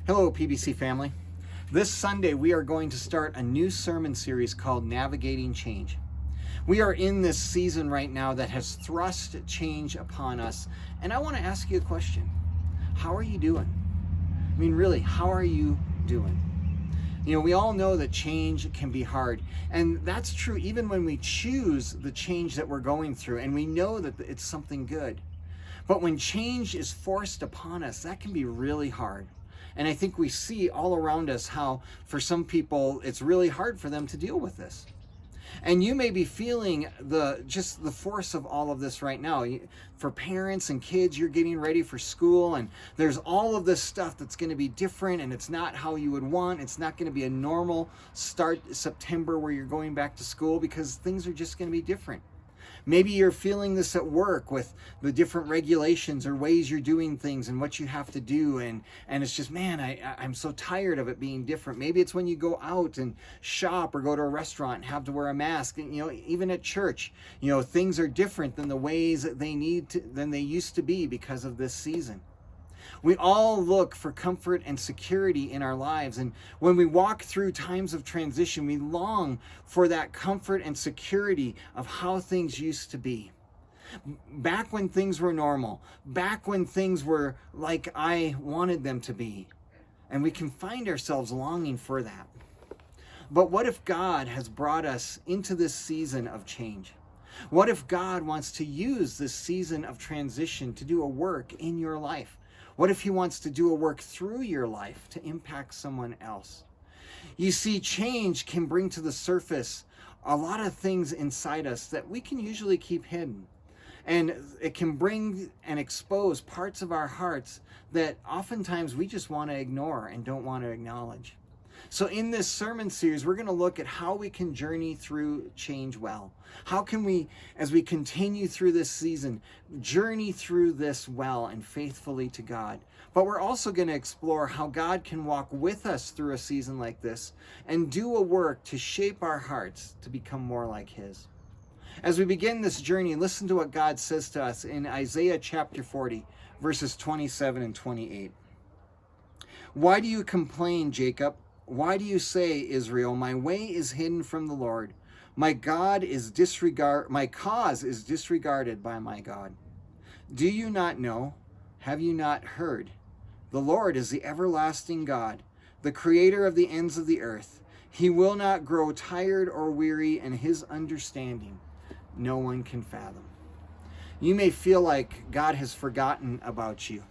Hello, PBC family. This Sunday, we are going to start a new sermon series called Navigating Change. We are in this season right now that has thrust change upon us, and I want to ask you a question. How are you doing? I mean, really, how are you doing? You know, we all know that change can be hard, and that's true even when we choose the change that we're going through, and we know that it's something good. But when change is forced upon us, that can be really hard. And I think we see all around us how, for some people, it's really hard for them to deal with this. And you may be feeling the force of all of this right now. For parents and kids, you're getting ready for school, and there's all of this stuff that's going to be different, and it's not how you would want. It's not going to be a normal start September where you're going back to school, because things are just going to be different. Maybe you're feeling this at work with the different regulations or ways you're doing things and what you have to do. And it's just, man, I'm so tired of it being different. Maybe it's when you go out and shop or go to a restaurant and have to wear a mask. And, even at church, things are different than the ways that than they used to be because of this season. We all look for comfort and security in our lives. And when we walk through times of transition, we long for that comfort and security of how things used to be. Back when things were normal, back when things were like I wanted them to be. And we can find ourselves longing for that. But what if God has brought us into this season of change? What if God wants to use this season of transition to do a work in your life? What if he wants to do a work through your life to impact someone else? You see, change can bring to the surface a lot of things inside us that we can usually keep hidden. And it can bring and expose parts of our hearts that oftentimes we just want to ignore and don't want to acknowledge. So in this sermon series, we're going to look at how we can journey through change well. How can we, as we continue through this season, journey through this well and faithfully to God? But we're also going to explore how God can walk with us through a season like this and do a work to shape our hearts to become more like his. As we begin this journey, listen to what God says to us in Isaiah chapter 40, verses 27 and 28. Why do you complain, Jacob? Why do you say, Israel, my way is hidden from the Lord? My cause is disregarded by my God. Do you not know? Have you not heard? The Lord is the everlasting God, the creator of the ends of the earth. He will not grow tired or weary, and his understanding no one can fathom. You may feel like God has forgotten about you.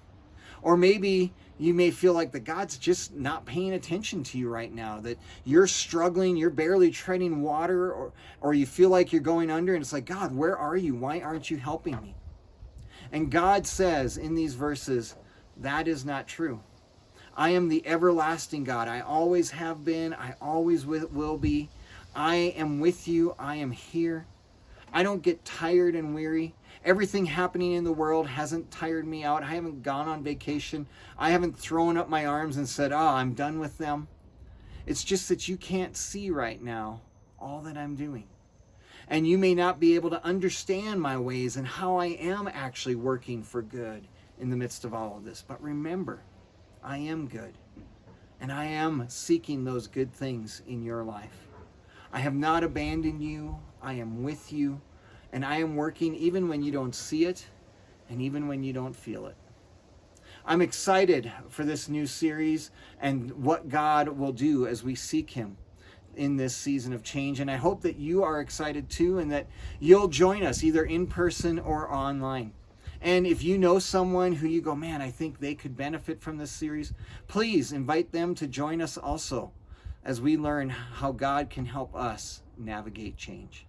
Or maybe you may feel like that God's just not paying attention to you right now, that you're struggling, you're barely treading water, or you feel like you're going under, and it's like, God, where are you? Why aren't you helping me? And God says in these verses, that is not true. I am the everlasting God. I always have been. I always will be. I am with you. I am here. I don't get tired and weary. Everything happening in the world hasn't tired me out. I haven't gone on vacation. I haven't thrown up my arms and said, I'm done with them. It's just that you can't see right now all that I'm doing. And you may not be able to understand my ways and how I am actually working for good in the midst of all of this. But remember, I am good. And I am seeking those good things in your life. I have not abandoned you. I am with you. And I am working even when you don't see it and even when you don't feel it. I'm excited for this new series and what God will do as we seek him in this season of change. And I hope that you are excited too, and that you'll join us either in person or online. And if you know someone who you go, man, I think they could benefit from this series, please invite them to join us also as we learn how God can help us navigate change.